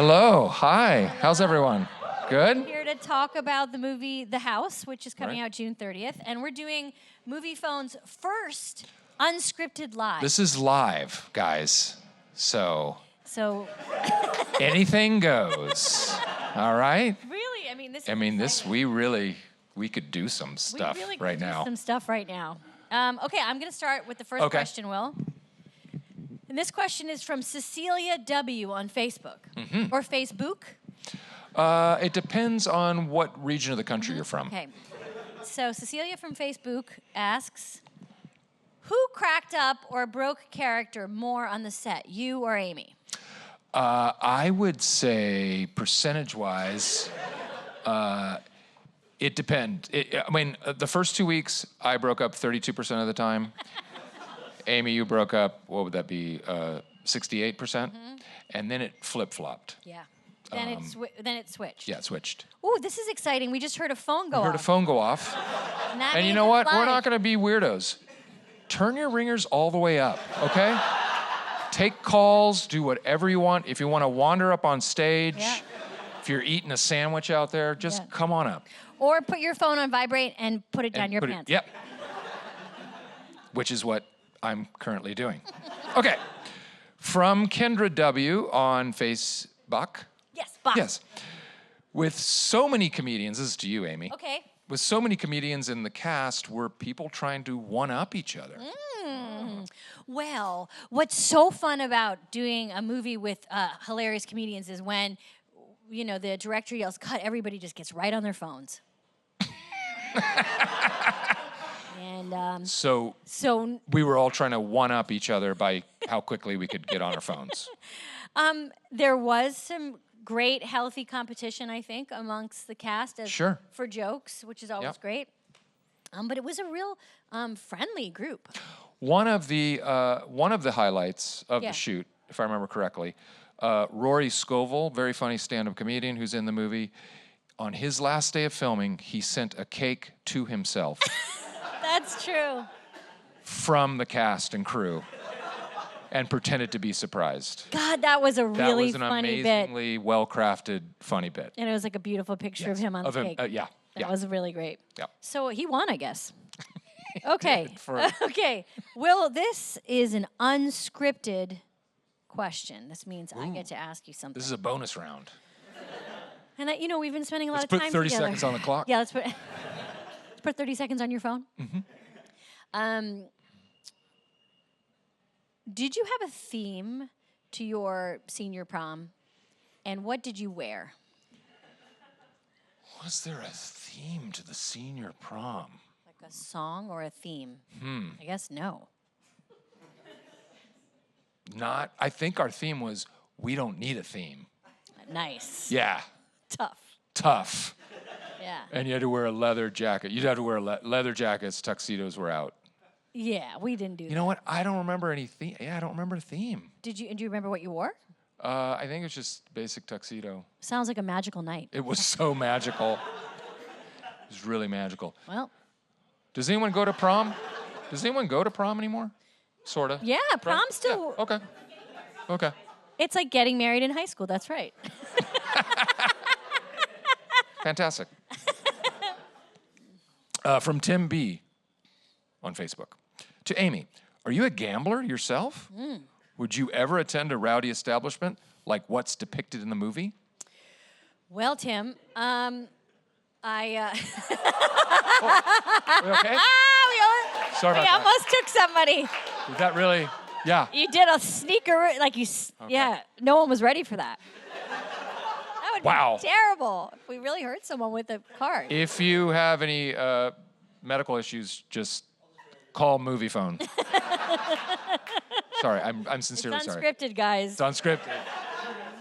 Hello. Hi. How's everyone? Good? Here to talk about the movie The House, which is coming out June 30th. And we're doing Moviefone's first unscripted live. This is live, guys. So anything goes. All right? Really? I mean, we could do some stuff right now. Some stuff right now. Okay, I'm going to start with the first question, Will. And this question is from Cecilia W. on Facebook. Or Facebook. It depends on what region of the country you're from. Okay. So Cecilia from Facebook asks, who cracked up or broke character more on the set, you or Amy? I would say percentage-wise, it depends. The first 2 weeks, I broke up 32% of the time. Amy, you broke up, what would that be, 68%? And then it flip-flopped. Yeah. Then it switched. Yeah, it switched. Ooh, this is exciting. We just heard a phone go off. Heard a phone go off. And you know what? We're not going to be weirdos. Turn your ringers all the way up, okay? Take calls, do whatever you want. If you want to wander up on stage, if you're eating a sandwich out there, just come on up. Or put your phone on vibrate and put it down your pants. Yep. Which is what I'm currently doing. Okay. From Kendra W. on Facebook. Yes, Bach. Yes. With so many comedians, this is to you, Amy. Okay. With so many comedians in the cast, were people trying to one-up each other? Well, what's so fun about doing a movie with hilarious comedians is when, the director yells, cut, everybody just gets right on their phones. And So we were all trying to one-up each other by how quickly we could get on our phones. There was some great, healthy competition, I think, amongst the cast for jokes, which is always great. But it was a real friendly group. One of the highlights of the shoot, if I remember correctly, Rory Scovel, very funny stand-up comedian who's in the movie, on his last day of filming, he sent a cake to himself. That's true. From the cast and crew. And pretended to be surprised. God, that was a really funny bit. That was an amazingly well-crafted, funny bit. And it was like a beautiful picture of him on the cake. That was really great. Yeah. So he won, I guess. Okay. Okay. Will, this is an unscripted question. This means I get to ask you something. This is a bonus round. And we've been spending a lot of Let's time put 30 together. seconds on the clock. Yeah, let's put 30 seconds on your phone. Did you have a theme to your senior prom? And what did you wear? Was there a theme to the senior prom? Like a song or a theme? I guess no. I think our theme was, we don't need a theme. Nice. Yeah. Tough. Yeah. And you had to wear a leather jacket. You'd have to wear leather jackets, tuxedos were out. Yeah, we didn't do that. You know what? I don't remember any theme. Yeah, I don't remember a theme. Do you remember what you wore? I think it's just basic tuxedo. Sounds like a magical night. It was so magical. It was really magical. Well. Does anyone go to prom? Does anyone go to prom anymore? Sort of. Yeah, prom still. Yeah. Okay. It's like getting married in high school. That's right. Fantastic. From Tim B. on Facebook. To Amy, are you a gambler yourself? Would you ever attend a rowdy establishment like what's depicted in the movie? Well, Tim, We okay? Sorry about we almost took somebody. that. Did that really? Yeah. You did a sneaker, yeah, no one was ready for that. That would be terrible if we really hurt someone with a card. If you have any medical issues, just call Moviefone. Sorry, I'm sincerely sorry. It's unscripted, guys. It's unscripted.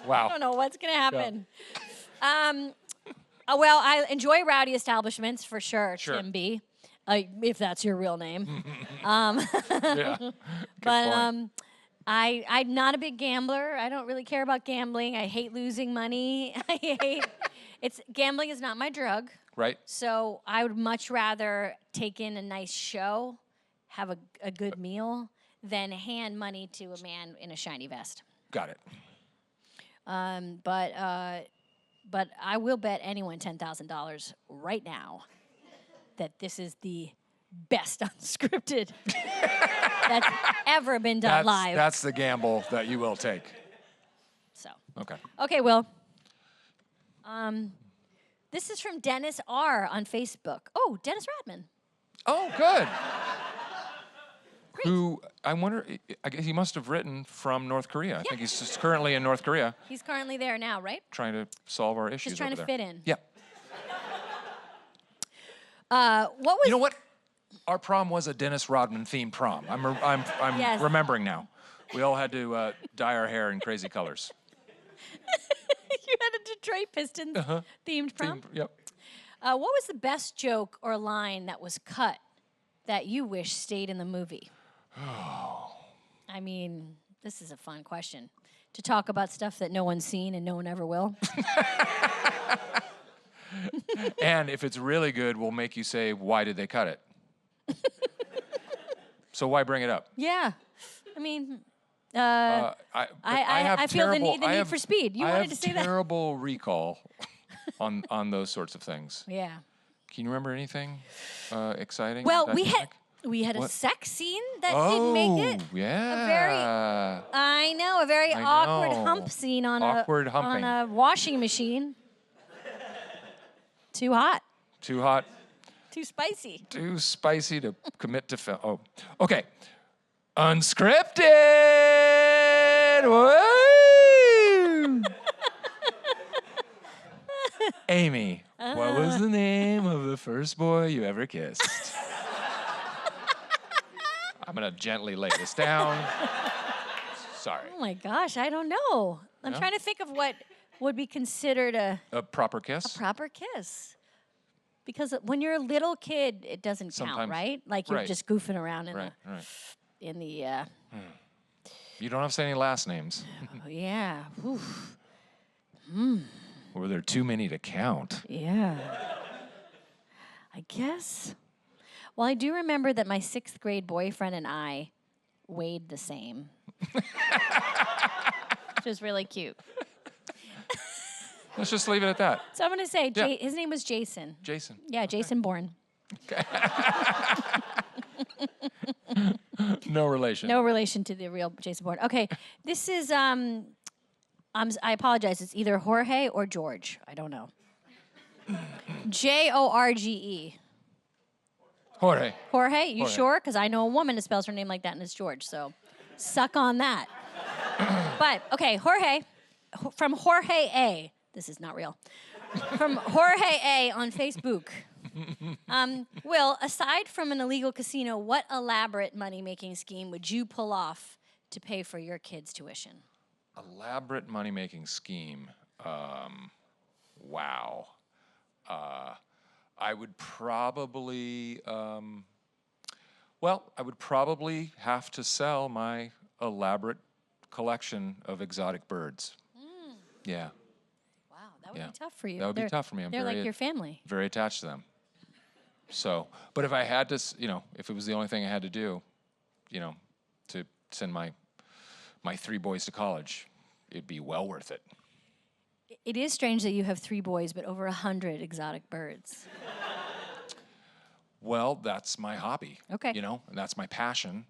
Wow. I don't know what's going to happen. Well, I enjoy rowdy establishments for sure. Tim B. If that's your real name. Yeah. But I'm not a big gambler. I don't really care about gambling. I hate losing money. Gambling is not my drug. Right. So I would much rather take in a nice show, have a good meal, than hand money to a man in a shiny vest. Got it. But I will bet anyone $10,000 right now that this is the best unscripted that's ever been done live. That's the gamble that you will take. So. Okay. Okay, Will. This is from Dennis R. on Facebook. Oh, Dennis Radman. Oh, good. Who, I wonder, I guess he must have written from North Korea. I think he's just currently in North Korea. He's currently there now, right? Trying to solve our issues Just trying over to there. fit in. Yeah. What was... You know what? Our prom was a Dennis Rodman themed prom. I'm Yes. remembering now. We all had to dye our hair in crazy colors. You had a Detroit Pistons themed prom? Yep. What was the best joke or line that was cut that you wish stayed in the movie? I mean, this is a fun question. To talk about stuff that no one's seen and no one ever will. And if it's really good, we'll make you say, why did they cut it? So why bring it up? Yeah. I mean, I feel the need for speed. You wanted to say that. I have terrible recall on those sorts of things. Yeah. Can you remember anything exciting? Well, we had a sex scene that didn't make it. Yeah. A very awkward hump scene on a washing machine. Too hot. Too hot. Too spicy. Too spicy to commit to film. Oh, okay. Unscripted. Woo! Amy, what was the name of the first boy you ever kissed? I'm going to gently lay this down. Sorry. Oh my gosh, I don't know. I'm trying to think of what would be considered a proper kiss. A proper kiss. Because when you're a little kid, it doesn't count, right? Like you're just goofing around in the You don't have to say any last names. Oh, yeah. Oof. Were there too many to count? Yeah. I guess. Well, I do remember that my 6th grade boyfriend and I weighed the same. Which was really cute. Let's just leave it at that. So I'm going to say his name was Jason. Jason. Yeah, Jason Bourne. Okay. No relation. No relation to the real Jason Bourne. Okay, this is, I apologize. It's either Jorge or George. I don't know. Jorge. Jorge. Jorge, you sure? Because I know a woman that spells her name like that and it's George, so suck on that. But, okay, Jorge, from Jorge A. This is not real. From Jorge A. on Facebook. Will, aside from an illegal casino, what elaborate money-making scheme would you pull off to pay for your kids' tuition? Elaborate money-making scheme. Wow. I would probably, I would probably have to sell my elaborate collection of exotic birds. Yeah. Wow, that would be tough for you. That would be tough for me. They're like your family. Very attached to them. So, but if I had to, if it was the only thing I had to do, to send my 3 boys to college, it'd be well worth it. It is strange that you have 3 boys, but over 100 exotic birds. Well, that's my hobby. Okay. And that's my passion.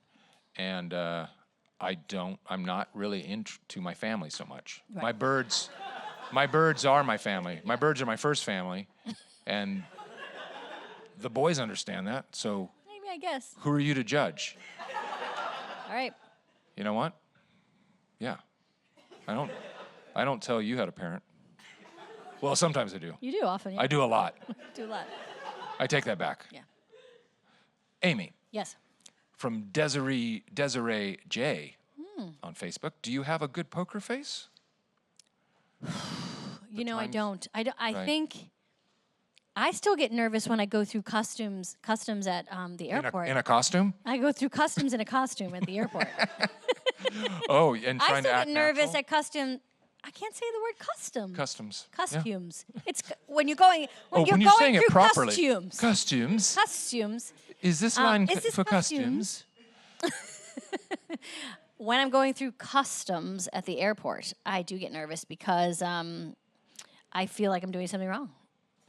And I'm not really into my family so much. Right. My birds are my family. My birds are my first family. And the boys understand that. So maybe, I guess. Who are you to judge? All right. You know what? Yeah. I don't tell you how to parent. Well, sometimes I do. You do often. Yeah. I do a lot. Do a lot. I take that back. Yeah. Amy. Yes. From Desiree J on Facebook. Do you have a good poker face? I don't. I think I still get nervous when I go through customs at the airport. In a costume? I go through customs in a costume at the airport. Oh, and trying to act I still get nervous natural? at custom. I can't say the word custom. Customs. Costumes. Yeah. It's when you're going when you're saying it properly. Costumes. Costumes. Costumes. Is this line for costumes? when I'm going through customs at the airport, I do get nervous because I feel like I'm doing something wrong.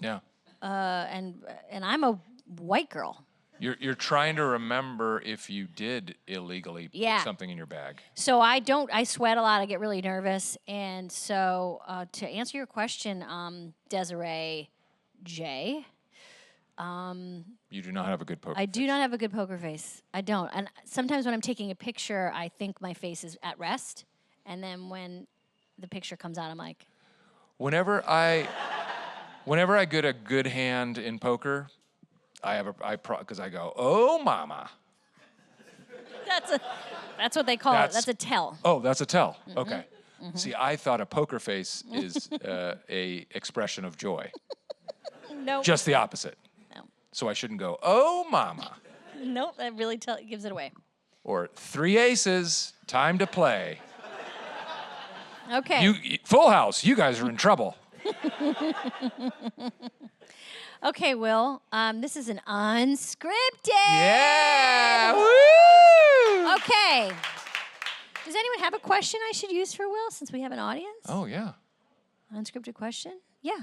Yeah. And I'm a white girl. You're trying to remember if you did illegally put something in your bag. So I sweat a lot. I get really nervous. And so to answer your question, Desiree J. You do not have a good poker face. I do not have a good poker face. I don't. And sometimes when I'm taking a picture, I think my face is at rest. And then when the picture comes out, I'm like... Whenever I get a good hand in poker, because I go, oh, mama. That's what they call it. That's a tell. Oh, that's a tell. Mm-hmm. Okay. Mm-hmm. See, I thought a poker face is a expression of joy. No. Just the opposite. No. So I shouldn't go, oh, mama. Nope, that really gives it away. Or 3 aces, time to play. Okay. Full house, you guys are in trouble. Okay, Will, this is an unscripted. Yeah! Woo! Okay. Does anyone have a question I should use for Will since we have an audience? Oh, yeah. Unscripted question? Yeah.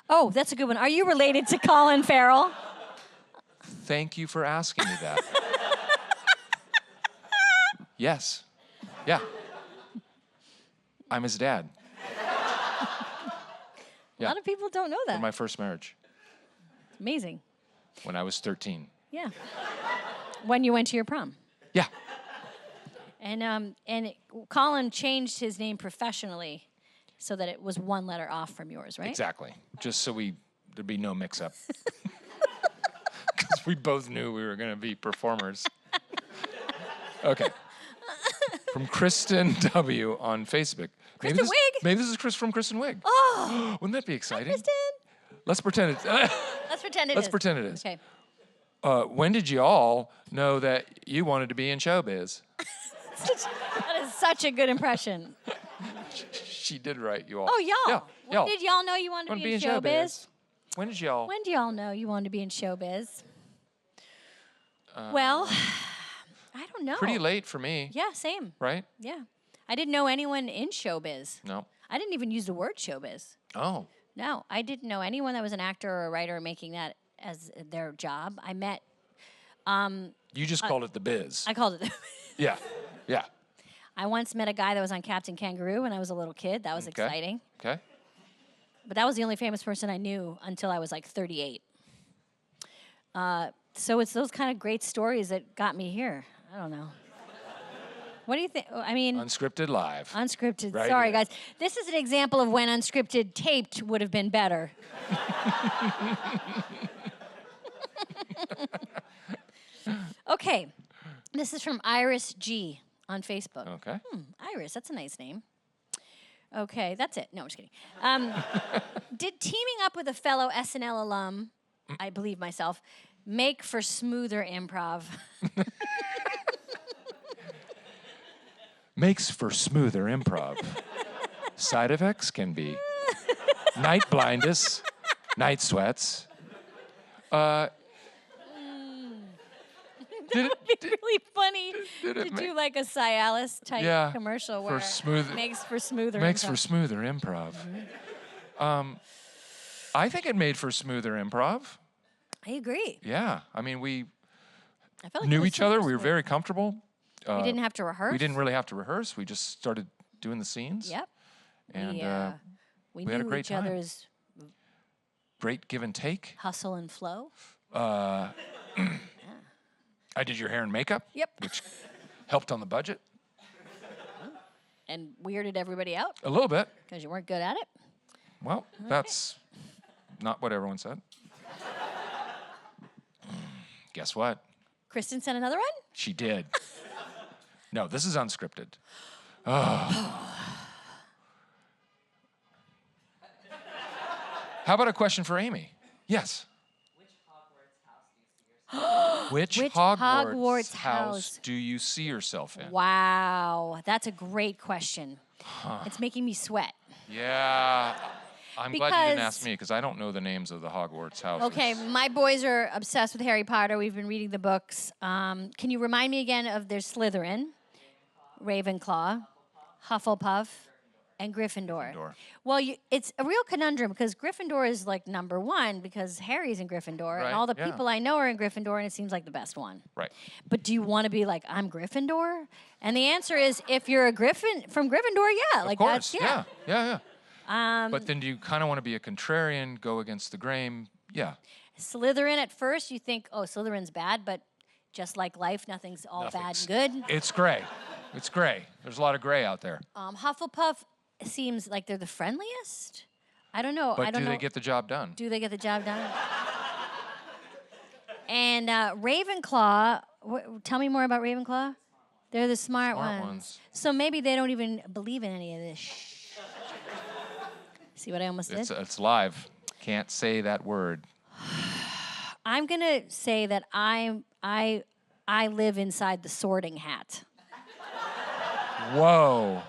Oh, that's a good one. Are you related to Colin Farrell? Thank you for asking me that. Yes. Yeah. I'm his dad. A lot of people don't know that. In my first marriage. Amazing. When I was 13. Yeah. When you went to your prom. Yeah. And Colin changed his name professionally so that it was one letter off from yours, right? Exactly. Just so there'd be no mix-up. Because we both knew we were going to be performers. Okay. From Kristen W. on Facebook. Kristen Wiig? Maybe this is Chris from Kristen Wiig. Oh. Wouldn't that be exciting? Hi, Kristen. Let's pretend it's... Let's pretend it is. Let's pretend it is. Okay. When did you all know that you wanted to be in showbiz? That is such a good impression. She did right, you all. Oh, y'all. Yeah, When did y'all know you wanted to be in showbiz? When did y'all? When do y'all know you wanted to be in showbiz? Well, I don't know. Pretty late for me. Yeah, same. Right? Yeah. I didn't know anyone in showbiz. No. I didn't even use the word showbiz. Oh. No, I didn't know anyone that was an actor or a writer making that as their job. I met... You just called it the biz. I called it... Yeah. Yeah. I once met a guy that was on Captain Kangaroo when I was a little kid. That was exciting. Okay. But that was the only famous person I knew until I was like 38. So it's those kind of great stories that got me here. I don't know. What do you think? I mean... Unscripted live. Unscripted. Right Sorry, here. guys. This is an example of when unscripted taped would have been better. Okay. This is from Iris G on Facebook. Okay. Iris, that's a nice name. Okay, that's it. No, I'm just kidding. Did teaming up with a fellow SNL alum, I believe myself, make for smoother improv? Makes for smoother improv. Side effects can be night blindness, night sweats. That would be really funny to do like a Cialis type commercial where it makes for smoother Makes improv. for smoother improv. I think it made for smoother improv. I agree. Yeah. I mean, we I felt like knew each other. We were very comfortable. We didn't have to rehearse. We didn't really have to rehearse. We just started doing the scenes. Yep. And we had a knew great each time. other's Great give and take. hustle and flow. I did your hair and makeup. Yep. Which helped on the budget. And weirded everybody out A little bit. because you weren't good at it. Well, that's not what everyone said. Guess what? Kristen sent another one? She did. No, this is unscripted. Oh. How about a question for Amy? Yes. Which Hogwarts house do you see yourself in? Wow. That's a great question. It's making me sweat. Yeah. I'm glad you didn't ask me because I don't know the names of the Hogwarts houses. Okay, my boys are obsessed with Harry Potter. We've been reading the books. Can you remind me again of their Slytherin, Ravenclaw, Hufflepuff, and Gryffindor. Well, it's a real conundrum because Gryffindor is like number one because Harry's in Gryffindor, and all the people I know are in Gryffindor, and it seems like the best one. Right. But do you want to be like, I'm Gryffindor? And the answer is, if you're a from Gryffindor, yeah. Of course, yeah. But then do you kind of want to be a contrarian, go against the grain? Yeah. Slytherin at first, you think, oh, Slytherin's bad, but just like life, nothing's all bad and good. It's gray. It's gray. There's a lot of gray out there. Hufflepuff seems like they're the friendliest. I don't know. But do they get the job done? Do they get the job done? And Ravenclaw, tell me more about Ravenclaw. They're the smart ones. So maybe they don't even believe in any of this. See what I almost did? It's live. Can't say that word. I'm gonna say that I live inside the Sorting Hat. Whoa.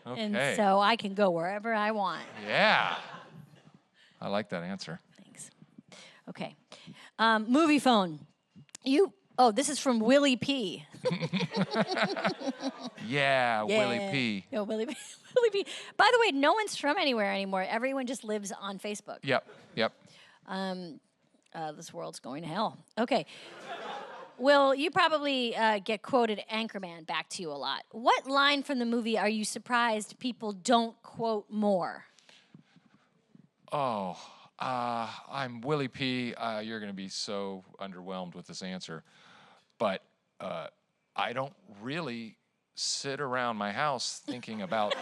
Okay. And so I can go wherever I want. Yeah. I like that answer. Thanks. Okay. Moviefone. This is from Willie P. Yeah, Willie P. No, Willie P. Willie P. By the way, no one's from anywhere anymore. Everyone just lives on Facebook. Yep. This world's going to hell. Okay. Will, you probably get quoted Anchorman back to you a lot. What line from the movie are you surprised people don't quote more? Oh, I'm Willie P. You're going to be so underwhelmed with this answer. But I don't really sit around my house thinking about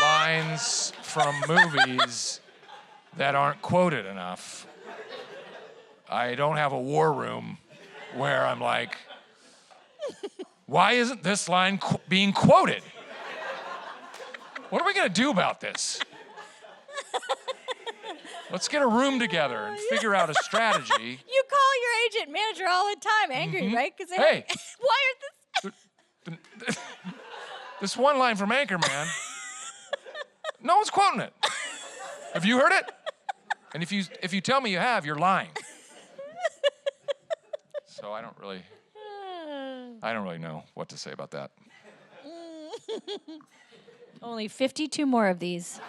lines from movies that aren't quoted enough. I don't have a war room where I'm like, why isn't this line being quoted? What are we going to do about this? Let's get a room together and figure out a strategy. You call your agent manager all the time, angry, right? Because hey, why are this? This one line from Anchorman, no one's quoting it. Have you heard it? And if you tell me you have, you're lying. So I don't really know what to say about that. Only 52 more of these.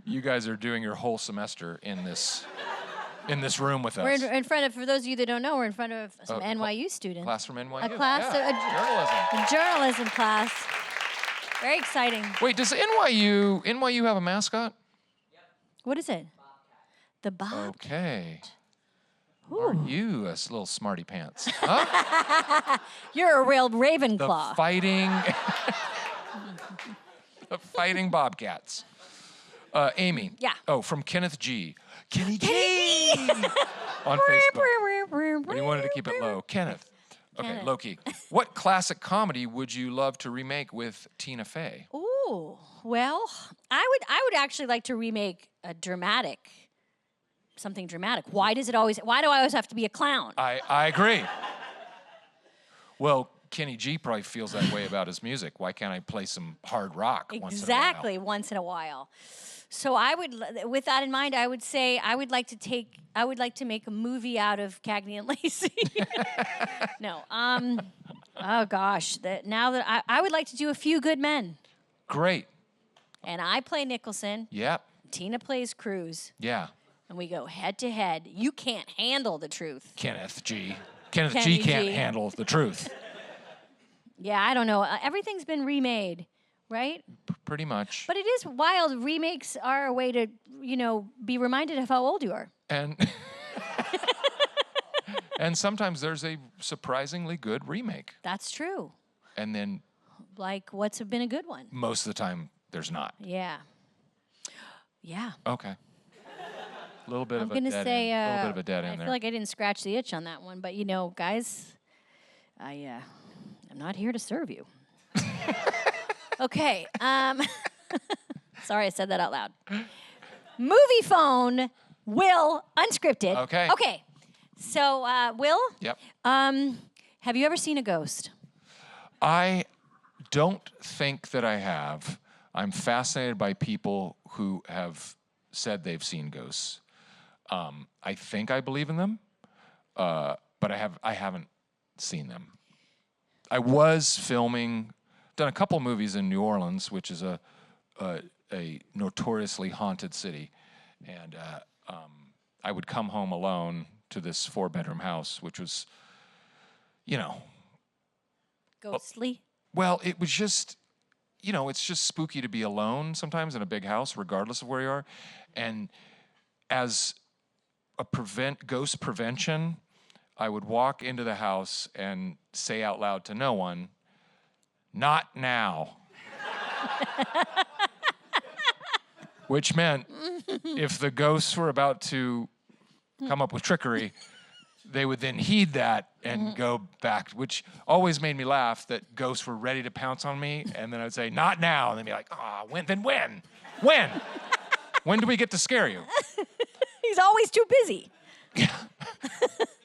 You guys are doing your whole semester in this room with us. We're in front of, for those of you that don't know, we're in front of some NYU students. Class from NYU. A class, journalism. A journalism class. Very exciting. Wait, does NYU have a mascot? What is it? The Bob. Okay. Are you a little smarty pants? Huh? You're a real Ravenclaw. The fighting Bobcats. Amy. Yeah. Oh, from Kenneth G. Kenny G. On Facebook. But he wanted to keep it low. Kenneth. Okay, Loki. What classic comedy would you love to remake with Tina Fey? Ooh, well, I would actually like to remake something dramatic. Why do I always have to be a clown? I agree. Well, Kenny G probably feels that way about his music. Why can't I play some hard rock once in a while? So with that in mind, I would say I would like to make a movie out of Cagney and Lacey. No, oh gosh, I would like to do A Few Good Men. Great. And I play Nicholson. Yep. Tina plays Cruz. Yeah. And we go head to head. You can't handle the truth. Kenneth G can't handle the truth. Yeah, I don't know. Everything's been remade, right? Pretty much. But it is wild. Remakes are a way to, be reminded of how old you are. And sometimes there's a surprisingly good remake. That's true. And then... Like, what's been a good one? Most of the time, there's not. Yeah. Yeah. Okay. A little bit of a dead end there. I feel like I didn't scratch the itch on that one, but guys, I'm not here to serve you. Okay. Sorry, I said that out loud. Moviefone, Will, Unscripted. Okay. Okay. So, Will? Yep. Have you ever seen a ghost? I don't think that I have. I'm fascinated by people who have said they've seen ghosts. I think I believe in them, but I haven't seen them. I was done a couple movies in New Orleans, which is a notoriously haunted city, and I would come home alone to this 4-bedroom house, which was, ghostly. Well, it was just, it's just spooky to be alone sometimes in a big house, regardless of where you are. And as a ghost prevention, I would walk into the house and say out loud to no one, "Not now." Which meant if the ghosts were about to come up with trickery, they would then heed that and go back, which always made me laugh that ghosts were ready to pounce on me. And then I'd say, "Not now." And they'd be like, when? Then when? When? When do we get to scare you? He's always too busy.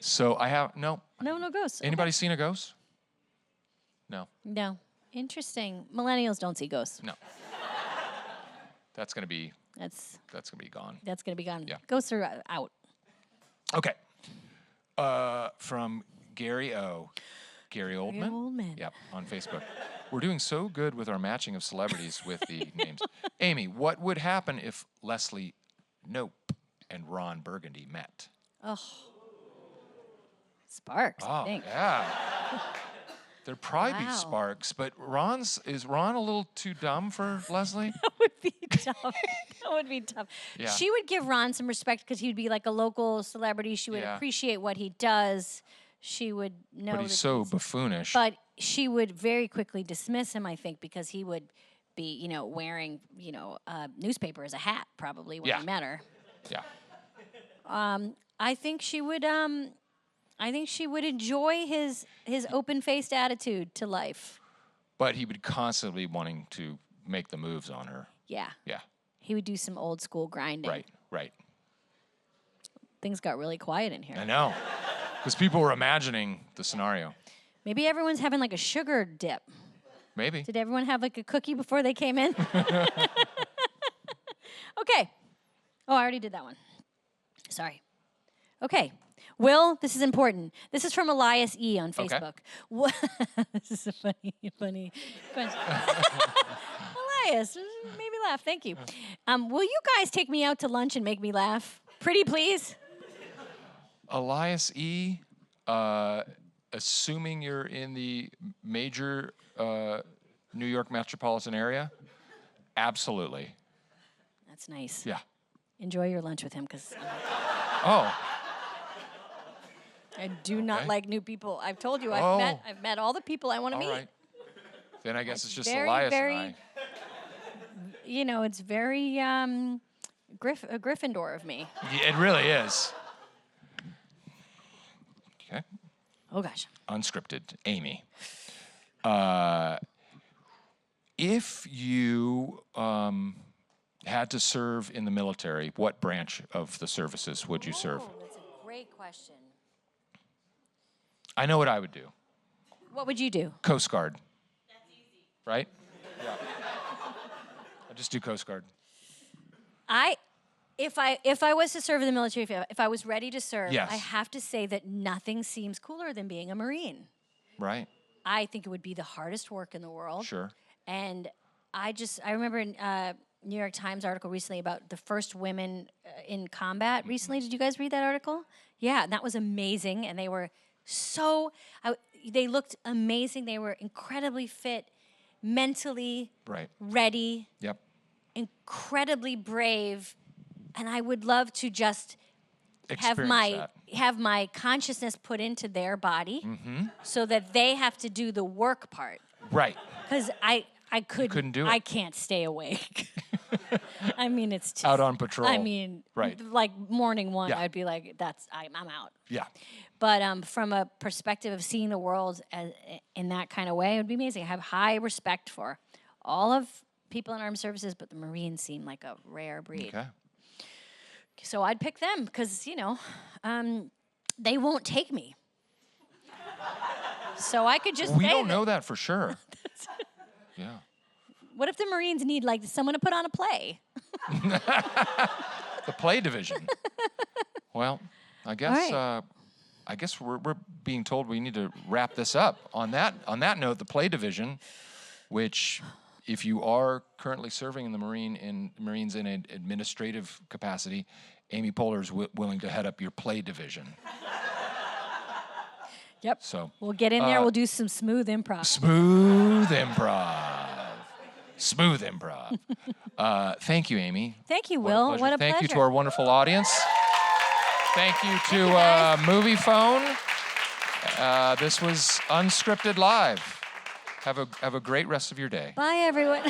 So I have, no. No ghosts. Anybody seen a ghost? No. No. Interesting. Millennials don't see ghosts. No. That's gonna be gone. That's gonna be gone. Yeah. Ghosts are out. Okay. From Gary O. Gary Oldman? Gary Oldman. Yep, on Facebook. We're doing so good with our matching of celebrities with the names. Amy, what would happen if Leslie Knope and Ron Burgundy met? Oh. Sparks, I Oh, think. yeah. There'd probably be Wow. sparks, but is Ron a little too dumb for Leslie? That would be tough. That would be tough. Yeah. She would give Ron some respect because he would be like a local celebrity. She would Yeah. appreciate what he does. She would know But he's that so buffoonish. But she would very quickly dismiss him, I think, because he would be, wearing, a newspaper as a hat probably when Yeah. he met her. Yeah. I think she would enjoy his open-faced attitude to life. But he would constantly wanting to make the moves on her. Yeah. Yeah. He would do some old school grinding. Right. Things got really quiet in here. I know. Because people were imagining the scenario. Maybe everyone's having like a sugar dip. Maybe. Did everyone have like a cookie before they came in? Okay. Oh, I already did that one. Sorry. Okay. Will, this is important. This is from Elias E. on Facebook. Okay. This is a funny question. Elias, made me laugh. Thank you. Will you guys take me out to lunch and make me laugh? Pretty please? Elias E., assuming you're in the major New York metropolitan area, absolutely. That's nice. Yeah. Enjoy your lunch with him, because Oh. I do not like new people. I've told you, Oh. I've met all the people I want to meet. All right. Then I guess it's just very, Elias very, and it's very Gryffindor of me. Yeah, it really is. Okay. Oh, gosh. Unscripted. Amy. If you had to serve in the military, what branch of the services would you serve? That's a great question. I know what I would do. What would you do? Coast Guard. That's easy. Right? Yeah. I just do Coast Guard. If I was to serve in the military, if I was ready to serve, Yes. I have to say that nothing seems cooler than being a Marine. Right? I think it would be the hardest work in the world. Sure. And I remember a New York Times article recently about the first women in combat recently. Did you guys read that article? Yeah, and that was amazing. And they were they looked amazing. They were incredibly fit, mentally ready, Yep. incredibly brave. And I would love to just have my consciousness put into their body so that they have to do the work part. Right. Because I couldn't do it. I can't stay awake. I mean, it's just, Out on patrol. I mean, like morning one, Yeah. I'd be like, I'm out. Yeah. But from a perspective of seeing the world in that kind of way, it would be amazing. I have high respect for all of people in armed services, but the Marines seem like a rare breed. Okay. So I'd pick them because, they won't take me. So I could just We say don't that- know that for sure. Yeah. What if the Marines need like someone to put on a play? The play division. Well, I guess right. I guess we're being told we need to wrap this up. On that note, the play division, which if you are currently serving in the Marines in an administrative capacity, Amy Poehler is willing to head up your play division. Yep. So we'll get in there. We'll do some smooth improv. Smooth improv. Thank you, Amy. Thank you, Will. What a pleasure. Thank you to our wonderful audience. Thank you to Moviefone. This was Unscripted Live. Have a great rest of your day. Bye, everyone.